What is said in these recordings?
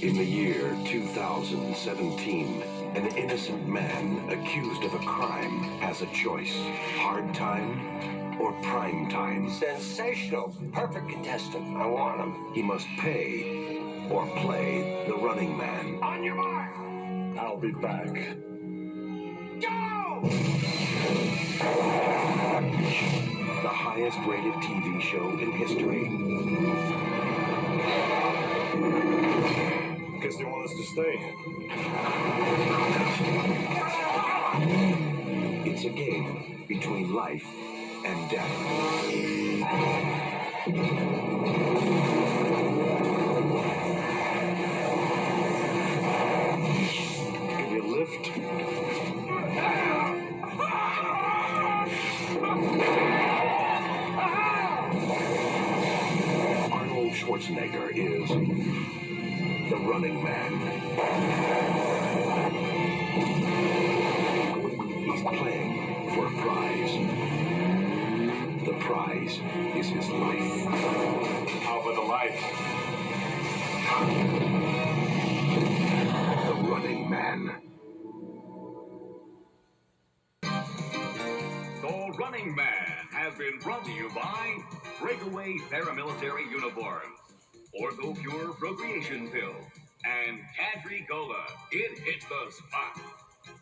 In the year 2017, an innocent man accused of a crime has a choice: hard time or prime time. Sensational. Perfect contestant. I want him. He must pay or play the running man. On your mark. I'll be back. Go! The highest rated TV show in history. Guess they want us to stay. It's a game between life and death. Give you a lift? Arnold Schwarzenegger is the running man. He's playing for a prize. The prize is his life. How about the life? The running man. The Running Man has been brought to you by Breakaway Paramilitary Uniforms, Ortho Pure Procreation Pill, and Cadre Cola. It hits the spot.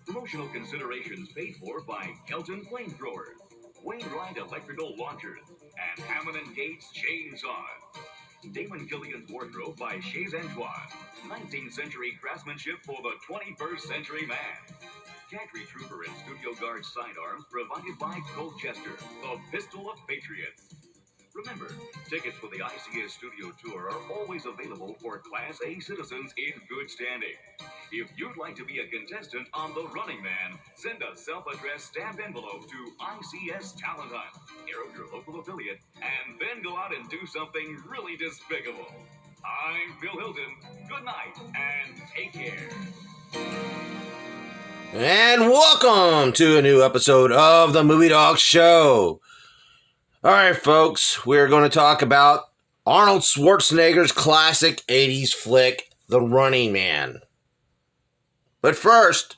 Promotional considerations paid for by Kelton Flamethrowers, Wainwright Electrical Launchers, and Hammond & Gates Chainsaws. Damon Killian's Wardrobe by Chez Antoine. 19th century craftsmanship for the 21st century man. Gantry Trooper and Studio Guard sidearms provided by Colchester, the pistol of patriots. Remember, tickets for the ICS Studio Tour are always available for Class A citizens in good standing. If you'd like to be a contestant on The Running Man, send a self-addressed stamped envelope to ICS Talent Hunt, near your local affiliate, and then go out and do something really despicable. I'm Phil Hilton. Good night, and take care. And welcome to a new episode of the Movie Dawgs Show. All right, folks, we're going to talk about Arnold Schwarzenegger's classic 80s flick, The Running Man. But first,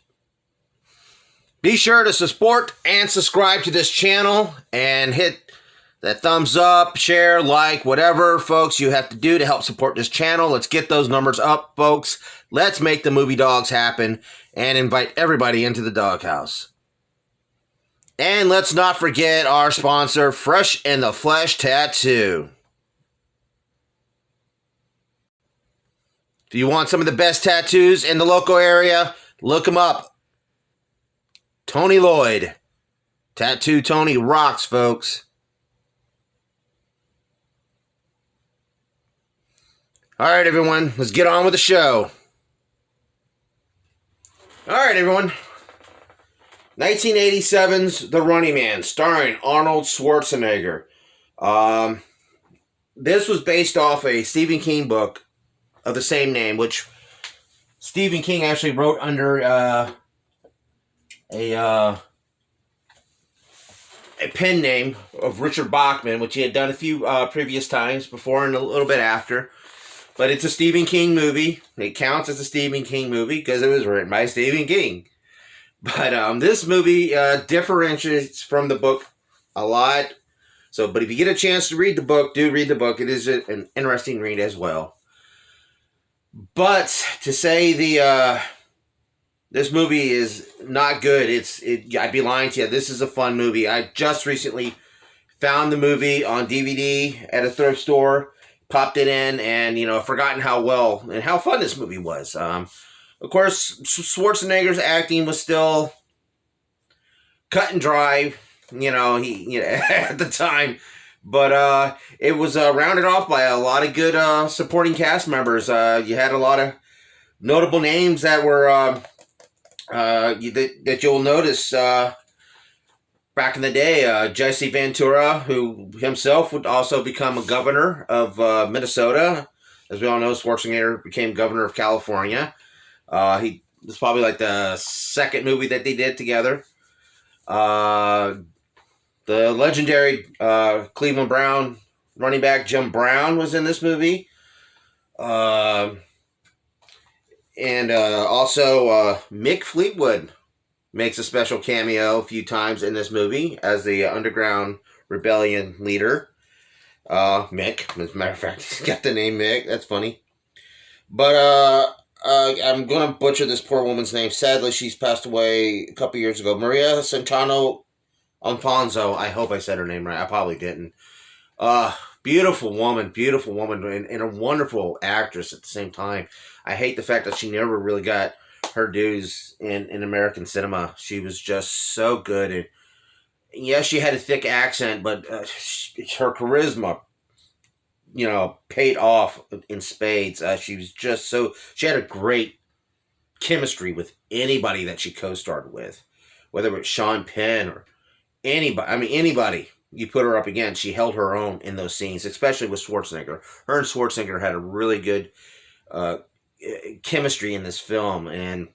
be sure to support and subscribe to this channel and hit that thumbs up, share, like, whatever, folks, you have to do to help support this channel. Let's get those numbers up, folks. Let's make the Movie Dawgs happen and invite everybody into the doghouse. And let's not forget our sponsor, Fresh in the Flesh Tattoo. If you want some of the best tattoos in the local area, look them up. Tony Lloyd. Tattoo Tony rocks, folks. All right, everyone, let's get on with the show. All right, everyone. 1987's The Running Man, starring Arnold Schwarzenegger. This was based off a Stephen King book of the same name, which Stephen King actually wrote under a pen name of Richard Bachman, which he had done a few previous times before and a little bit after. But it's a Stephen King movie. It counts as a Stephen King movie because it was written by Stephen King. But this movie differentiates from the book a lot. So, but if you get a chance to read the book, do read the book. It is an interesting read as well. But to say this movie is not good, I'd be lying to you. This is a fun movie. I just recently found the movie on DVD at a thrift store. Popped it in, and forgotten how well and how fun this movie was. Of course, Schwarzenegger's acting was still cut and dry, he at the time, but it was rounded off by a lot of good supporting cast members. You had a lot of notable names that were that you'll notice. Back in the day, Jesse Ventura, who himself would also become a governor of Minnesota. As we all know, Schwarzenegger became governor of California. This is probably like the second movie that they did together. The legendary Cleveland Brown running back Jim Brown was in this movie. And also, Mick Fleetwood makes a special cameo a few times in this movie as the Underground Rebellion leader. Mick, as a matter of fact, he's got the name Mick. That's funny. But I'm going to butcher this poor woman's name. Sadly, she's passed away a couple years ago. Maria Centeno Alfonso. I hope I said her name right. I probably didn't. Beautiful woman, and a wonderful actress at the same time. I hate the fact that she never really got her dues in American cinema. She was just so good. And yeah, she had a thick accent, but her charisma, paid off in spades. She was just she had a great chemistry with anybody that she co-starred with, whether it was Sean Penn or anybody. I mean, anybody you put her up against, she held her own in those scenes, especially with Schwarzenegger. Her and Schwarzenegger had a really good chemistry in this film, and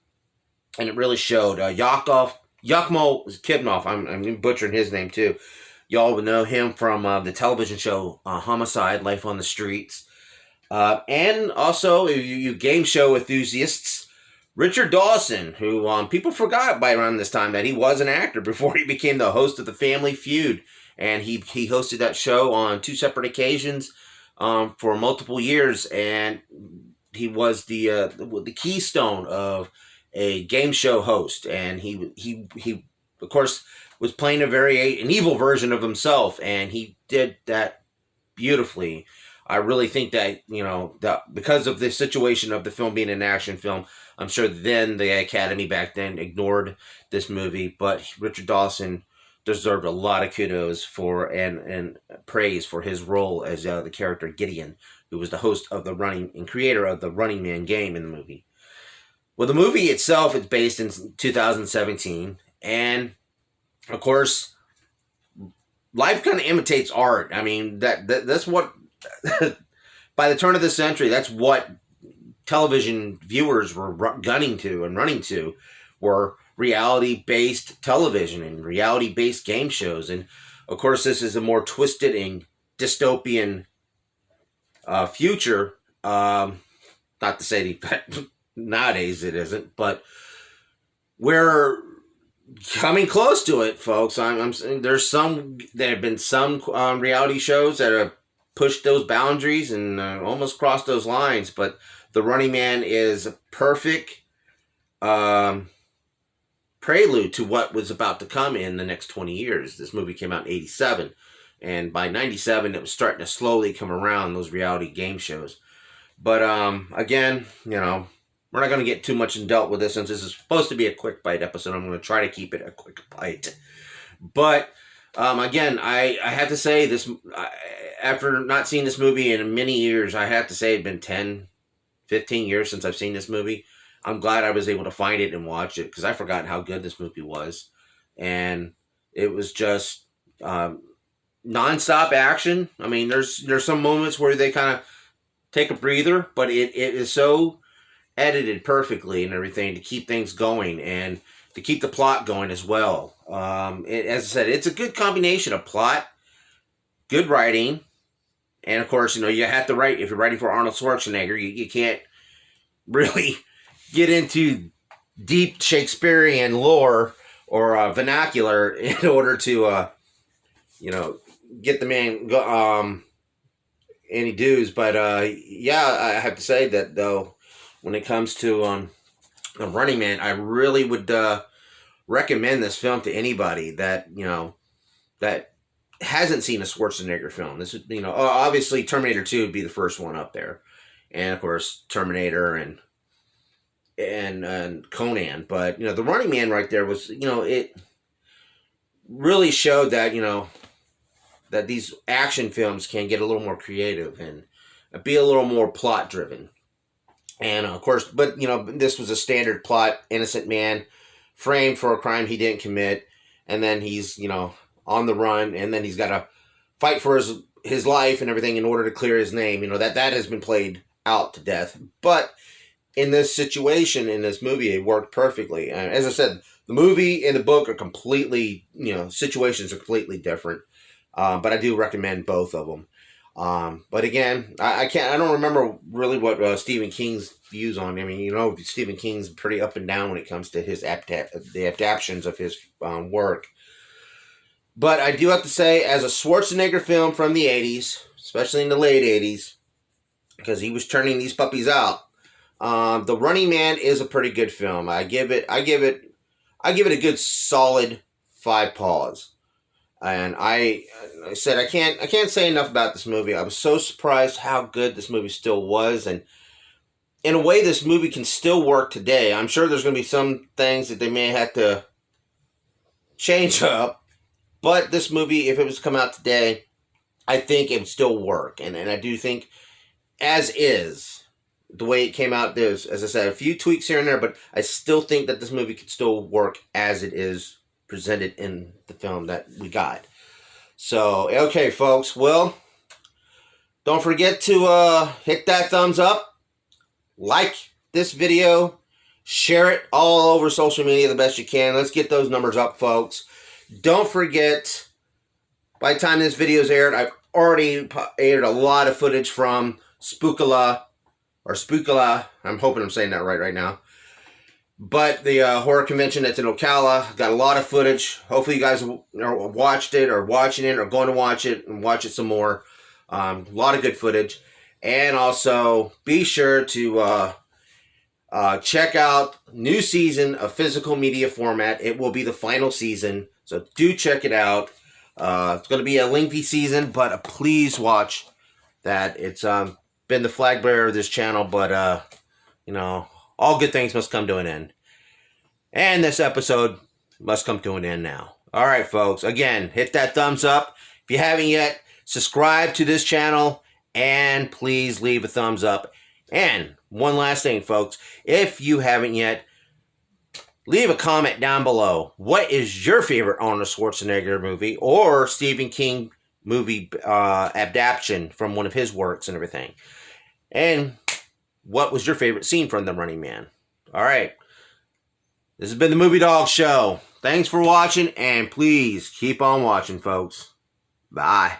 it really showed. Yakov Kibnov, I'm butchering his name too. Y'all would know him from the television show Homicide: Life on the Streets, and also you game show enthusiasts. Richard Dawson, who people forgot by around this time that he was an actor before he became the host of the Family Feud. And he hosted that show on 2 separate occasions for multiple years, and he was the keystone of a game show host. And he of course was playing an evil version of himself, and he did that beautifully. I really think that that because of the situation of the film being an action film, I'm sure then the Academy back then ignored this movie, but Richard Dawson deserved a lot of kudos for and praise for his role as the character Gideon, who was the host of and creator of the Running Man game in the movie. Well, the movie itself is based in 2017, and of course, life kind of imitates art. I mean, that's what by the turn of the century, that's what television viewers were gunning to and running to, were reality-based television and reality-based game shows. And of course, this is a more twisted and dystopian future. Not to say that nowadays it isn't, but we're coming close to it, folks. There have been some reality shows that have pushed those boundaries and almost crossed those lines, but The Running Man is a perfect prelude to what was about to come in the next 20 years. This movie came out in 87, and by 97 it was starting to slowly come around, those reality game shows. But again, we're not going to get too much in depth with this, since this is supposed to be a quick bite episode. I'm going to try to keep it a quick bite. But again, I have to say this, after not seeing this movie in many years, I have to say it's been 10, 15 years since I've seen this movie. I'm glad I was able to find it and watch it, because I forgot how good this movie was. And it was just non-stop action. I mean, there's some moments where they kind of take a breather, but it is so edited perfectly and everything to keep things going and to keep the plot going as well. As I said, it's a good combination of plot, good writing, and of course, you have to write. If you're writing for Arnold Schwarzenegger, you can't really get into deep Shakespearean lore or vernacular in order to, get the man any dues. But yeah, I have to say that though, when it comes to The Running Man, I really would recommend this film to anybody that that hasn't seen a Schwarzenegger film. This is obviously Terminator 2 would be the first one up there, and of course Terminator and Conan. But The Running Man right there was it really showed that that these action films can get a little more creative and be a little more plot driven. And of course, but this was a standard plot: innocent man framed for a crime he didn't commit, and then he's on the run, and then he's got to fight for his life and everything in order to clear his name. That has been played out to death. But in this situation, in this movie, it worked perfectly. And as I said, the movie and the book are completely, situations are completely different. But I do recommend both of them. But again, I don't remember really what Stephen King's views on. I mean, Stephen King's pretty up and down when it comes to his the adaptations of his work. But I do have to say, as a Schwarzenegger film from the 80s, especially in the late 80s, because he was turning these puppies out, The Running Man is a pretty good film. I give it a good solid 5 paws. And I said I can't say enough about this movie. I was so surprised how good this movie still was, and in a way, this movie can still work today. I'm sure there's going to be some things that they may have to change up, but this movie, if it was to come out today, I think it would still work, and I do think, as is, the way it came out, there's, as I said, a few tweaks here and there, but I still think that this movie could still work as it is presented in the film that we got. So, okay, folks. Well, don't forget to hit that thumbs up, like this video, share it all over social media the best you can. Let's get those numbers up, folks. Don't forget, by the time this video is aired, I've already aired a lot of footage from Spookala. I'm hoping I'm saying that right now. But the horror convention that's in Ocala, got a lot of footage. Hopefully you guys watched it, or watching it, or going to watch it and watch it some more. A lot of good footage. And also, be sure to check out new season of Physical Media Format. It will be the final season, so do check it out. It's going to be a lengthy season, but please watch that. It's been the flag bearer of this channel, but all good things must come to an end. And this episode must come to an end now. All right, folks. Again, hit that thumbs up. If you haven't yet, subscribe to this channel. And please leave a thumbs up. And one last thing, folks. If you haven't yet, leave a comment down below. What is your favorite Arnold Schwarzenegger movie or Stephen King movie adaptation from one of his works and everything? And what was your favorite scene from The Running Man? All right. This has been the Movie Dawgs Show. Thanks for watching, and please keep on watching, folks. Bye.